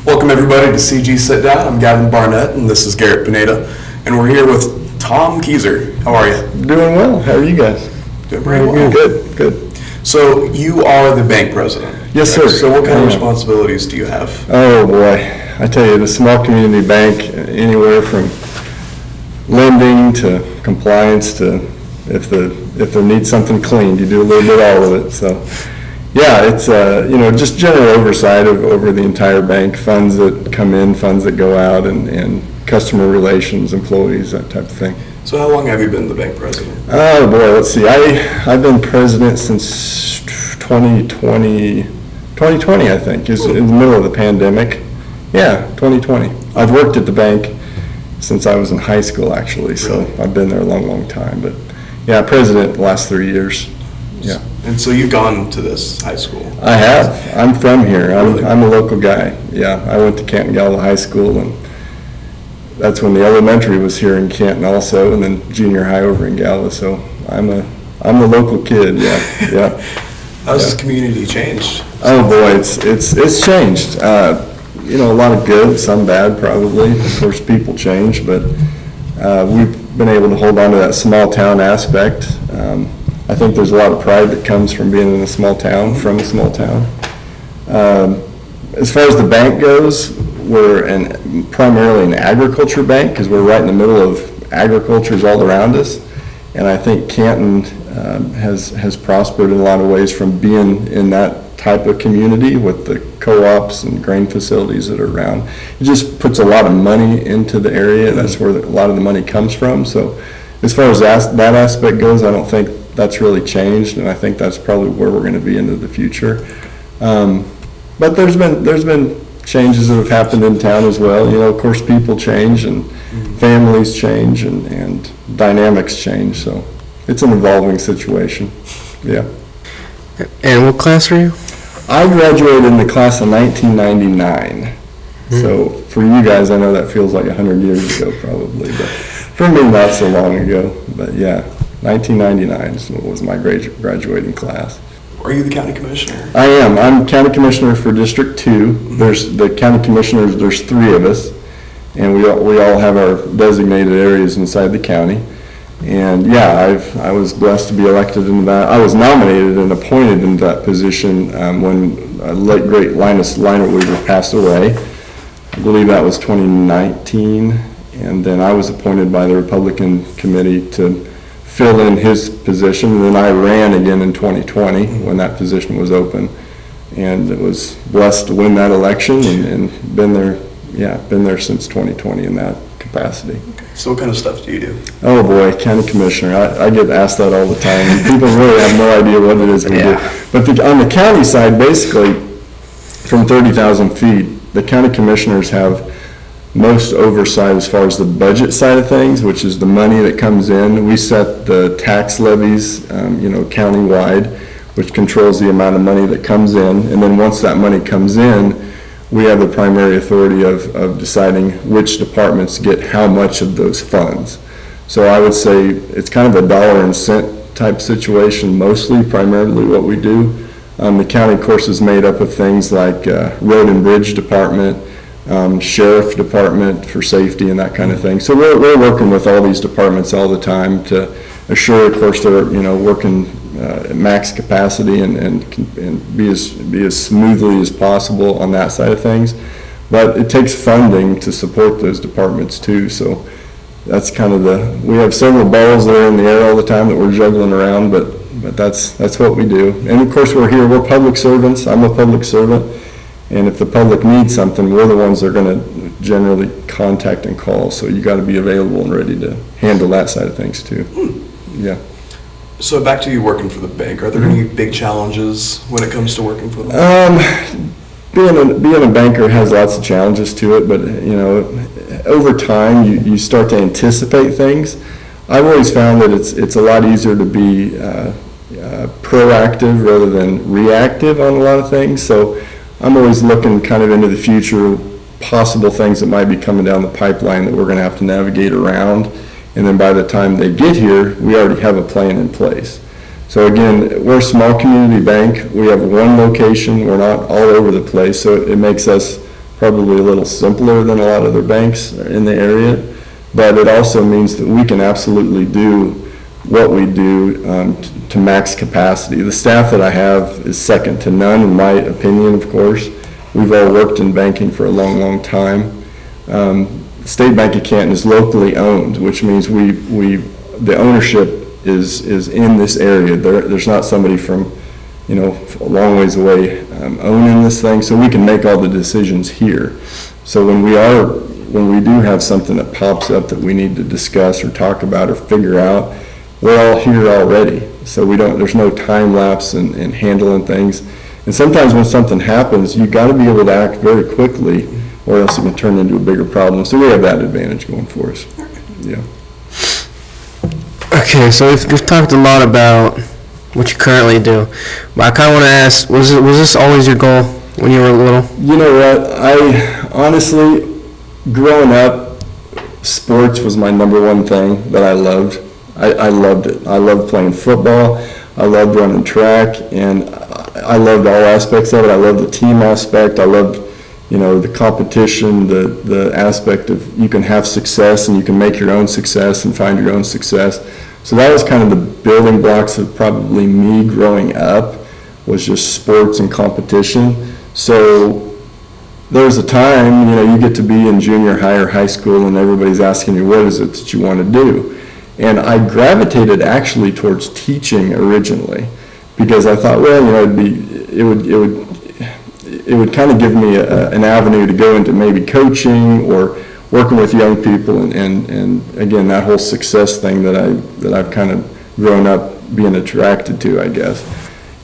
Welcome everybody to CG Sitdown. I'm Gavin Barnett and this is Garrett Pineda. And we're here with Tom Kueser. How are you? Doing well. How are you guys? Doing pretty well. Good. So you are the bank president. Yes, sir. So what kind of responsibilities do you have? Oh boy. I tell you, the small community bank, anywhere from lending to compliance to if there needs something cleaned, you do a little bit of all of it. So yeah, it's just general oversight over the entire bank, funds that come in, funds that go out, and customer relations, employees, that type of thing. So how long have you been the bank president? Oh boy, let's see. I've been president since 2020, I think, is in the middle of the pandemic. Yeah, 2020. I've worked at the bank since I was in high school, actually, so I've been there a long time. But yeah, president the last 3 years. Yeah. And so you've gone to this high school? I have. I'm from here. Really? I'm a local guy. Yeah, I went to Canton-Galva High School, and that's when the elementary was here in Canton also, and then junior high over in Galva. So I'm a local kid. Yeah. How's this community changed? Oh boy, it's changed. A lot of good, some bad probably. Of course, people change, but we've been able to hold on to that small town aspect. I think there's a lot of pride that comes from being in a small town, from a small town. As far as the bank goes, we're primarily an agriculture bank because we're right in the middle of agriculture all around us. And I think Canton has prospered in a lot of ways from being in that type of community with the co-ops and grain facilities that are around. It just puts a lot of money into the area. That's where a lot of the money comes from. So as far as that aspect goes, I don't think that's really changed, and I think that's probably where we're going to be into the future. But there's been changes that have happened in town as well. Of course, people change and families change and dynamics change. So it's an evolving situation. Yeah. And what class are you? I graduated in the class of 1999. So for you guys, I know that feels like 100 years ago probably, but for me, not so long ago. But yeah, 1999 was my graduating class. Are you the county commissioner? I am. I'm county commissioner for District 2. There's the county commissioners, there's 3 of us, and we all have our designated areas inside the county. And yeah, I was blessed to be elected into that. I was nominated and appointed into that position when late great Linus Weaver passed away. I believe that was 2019, and then I was appointed by the Republican committee to fill in his position, and then I ran again in 2020 when that position was open, and it was blessed to win that election and been there since 2020 in that capacity. Okay. So what kind of stuff do you do? Oh boy, county commissioner. I get asked that all the time, and people really have no idea what it is we do. But on the county side, basically, from 30,000 feet, the county commissioners have most oversight as far as the budget side of things, which is the money that comes in. We set the tax levies, countywide, which controls the amount of money that comes in. And then once that money comes in, we have the primary authority of deciding which departments get how much of those funds. So I would say it's kind of a dollar and cent type situation, primarily what we do. The county, of course, is made up of things like road and bridge department, sheriff department for safety and that kind of thing. So we're working with all these departments all the time to assure, of course, they're working at max capacity and be as smoothly as possible on that side of things. But it takes funding to support those departments too. So that's kind of we have several balls that are in the air all the time that we're juggling around, but that's what we do. And of course we're public servants. I'm a public servant. And if the public needs something, we're the ones that are going to generally contact and call. So you got to be available and ready to handle that side of things too. Yeah. So back to you working for the bank. Are there any big challenges when it comes to working for them? Being a banker has lots of challenges to it, but over time you start to anticipate things. I've always found that it's a lot easier to be proactive rather than reactive on a lot of things. So I'm always looking kind of into the future, possible things that might be coming down the pipeline that we're going to have to navigate around. And then by the time they get here, we already have a plan in place. So again, we're a small community bank. We have one location. We're not all over the place. So it makes us probably a little simpler than a lot of other banks in the area, but it also means that we can absolutely do what we do to max capacity. The staff that I have is second to none, in my opinion, of course. We've all worked in banking for a long, long time. State Bank of Canton is locally owned, which means the ownership is in this area. There's not somebody from, a long ways away owning this thing, so we can make all the decisions here. So when we do have something that pops up that we need to discuss or talk about or figure out, we're all here already. So there's no time lapse in handling things. And sometimes when something happens, you got to be able to act very quickly, or else it can turn into a bigger problem. So we have that advantage going for us. Yeah. Okay, so we've talked a lot about what you currently do, but I kind of want to ask, was this always your goal when you were little? You know what? I honestly, growing up, sports was my number one thing that I loved. I loved it. I loved playing football. I loved running track, and I loved all aspects of it. I loved the team aspect. I loved, the competition, the aspect of you can have success and you can make your own success and find your own success. So that was kind of the building blocks of probably me growing up, was just sports and competition. So there was a time, you get to be in junior high or high school and everybody's asking you, what is it that you want to do? And I gravitated actually towards teaching originally, because I thought, well, it would kind of give me an avenue to go into maybe coaching or working with young people, and again, that whole success thing that I've kind of grown up being attracted to, I guess.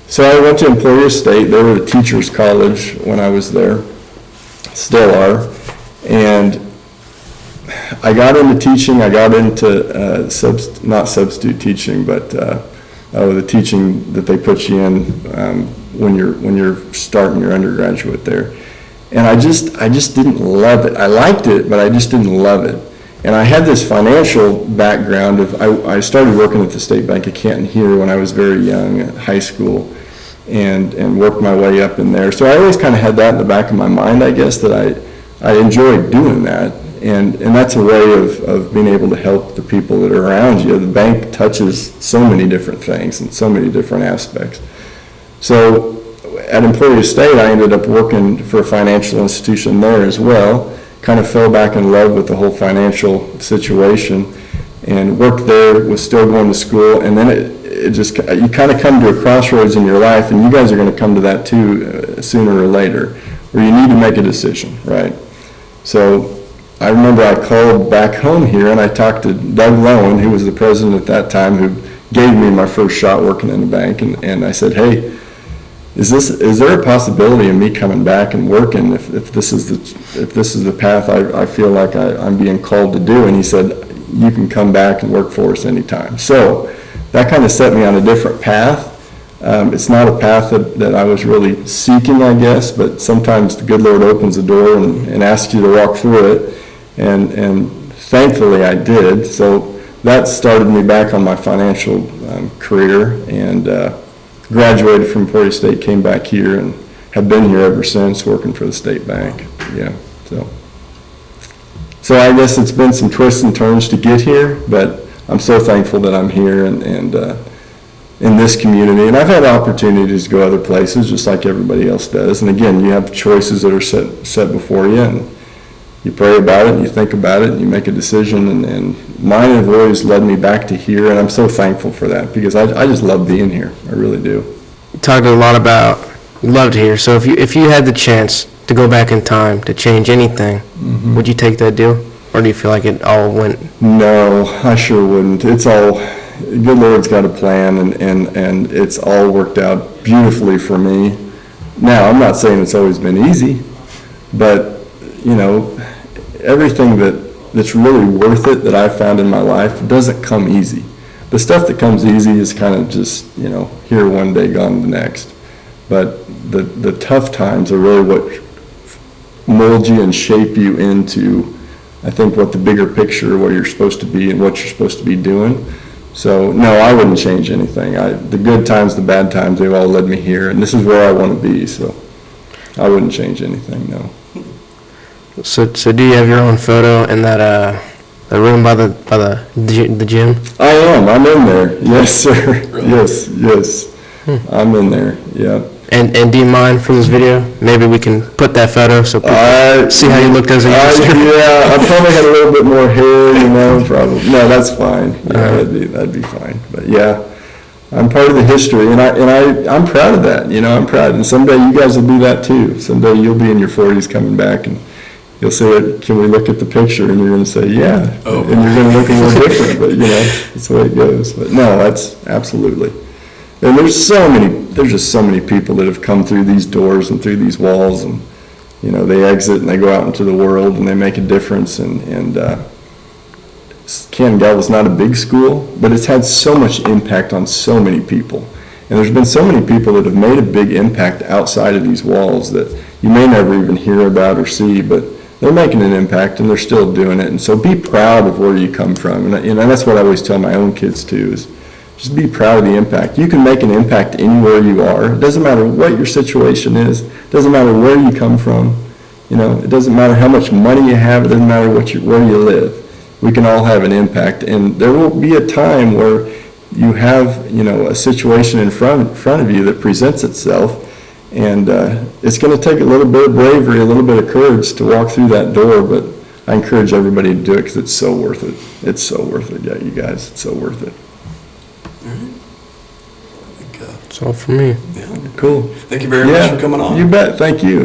So I went to Emporia State. They were a teacher's college when I was there, still are, and I got into teaching. I got into not substitute teaching, but the teaching that they put you in when you're starting your undergraduate there. And I just didn't love it. I liked it, but I just didn't love it. And I had this financial background I started working at the State Bank of Canton here when I was very young, at high school, and worked my way up in there. So I always kind of had that in the back of my mind, I guess, that I enjoyed doing that. And that's a way of being able to help the people that are around you. The bank touches so many different things and so many different aspects. So at Emporia State, I ended up working for a financial institution there as well. Kind of fell back in love with the whole financial situation, and worked there, was still going to school, and then it just, you kind of come to a crossroads in your life, and you guys are going to come to that too sooner or later, where you need to make a decision, right? So I remember I called back home here, and I talked to Doug Lowen, who was the president at that time, who gave me my first shot working in the bank, and I said, hey, is there a possibility of me coming back and working if this is the path I feel like I'm being called to do? And he said, you can come back and work for us anytime. So that kind of set me on a different path. It's not a path that I was really seeking, I guess, but sometimes the good Lord opens the door and asks you to walk through it, and thankfully I did. So that started me back on my financial career, and graduated from Emporia State, came back here, and have been here ever since, working for the State Bank. Yeah, so I guess it's been some twists and turns to get here, but I'm so thankful that I'm here and in this community. And I've had opportunities to go other places, just like everybody else does. And again, you have choices that are set before you, and you pray about it, and you think about it, and you make a decision. And mine have always led me back to here, and I'm so thankful for that, because I just love being here. I really do. You talked a lot about, you loved here, so if you had the chance to go back in time to change anything, would you take that deal? Or do you feel like it all went? No, I sure wouldn't. It's all, good Lord's got a plan, and it's all worked out beautifully for me. Now, I'm not saying it's always been easy, but, everything that's really worth it that I've found in my life doesn't come easy. The stuff that comes easy is kind of just, here one day, gone the next. But the tough times are really what mold you and shape you into, I think, what the bigger picture, where you're supposed to be and what you're supposed to be doing. So, no, I wouldn't change anything. The good times, the bad times, they've all led me here, and this is where I want to be, so I wouldn't change anything, no. So do you have your own photo in that, the room by the gym? I am, I'm in there, yes, sir, yes, I'm in there, yeah. And do you mind from this video? Maybe we can put that photo so people see how you looked as a youngster. Yeah, I probably had a little bit more hair, probably, no, that's fine, yeah, that'd be fine, but yeah. I'm part of the history, and I'm proud of that, I'm proud, and someday you guys will be that too. Someday you'll be in your 40s coming back, and you'll say, can we look at the picture, and you're gonna say, yeah, and you're gonna look a little different, but that's the way it goes, but no, that's absolutely. And there's just so many people that have come through these doors and through these walls, and, they exit and they go out into the world and they make a difference, and Canton-Galva is not a big school, but it's had so much impact on so many people. And there's been so many people that have made a big impact outside of these walls that you may never even hear about or see, but they're making an impact and they're still doing it. And so be proud of where you come from. And that's what I always tell my own kids too, is just be proud of the impact. You can make an impact anywhere you are. It doesn't matter what your situation is. It doesn't matter where you come from. It doesn't matter how much money you have. It doesn't matter where you live. We can all have an impact, and there will be a time where you have, a situation in front of you that presents itself, and it's going to take a little bit of bravery, a little bit of courage to walk through that door, but I encourage everybody to do it because it's so worth it. It's so worth it, yeah, you guys, it's so worth it. All right. I think, That's all for me. yeah. Cool. Thank you very much for coming on. You bet, thank you.